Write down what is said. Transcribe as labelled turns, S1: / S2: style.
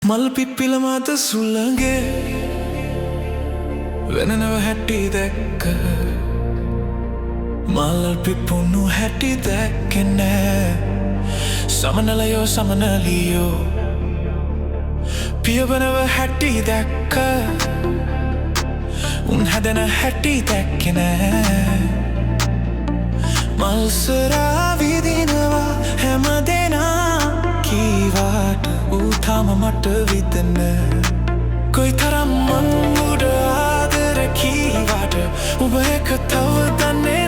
S1: මල් පිපිල මත සුළඟේ වෙනනව හැටි දැක්ක මල් පිපුණු හැටි දැක්කේ නෑ සමනලයෝ සමනලියෝ පියවනව හැටි දැක්ක උන් හැදෙන හැටි දැක්කේ නෑ මල් සරා විදිනවා හැම දෙනා කීවාට තාම මට විතන කොයි තරම් මං උඩ ආදර කීවාට ඔබ එක තව දන්නේ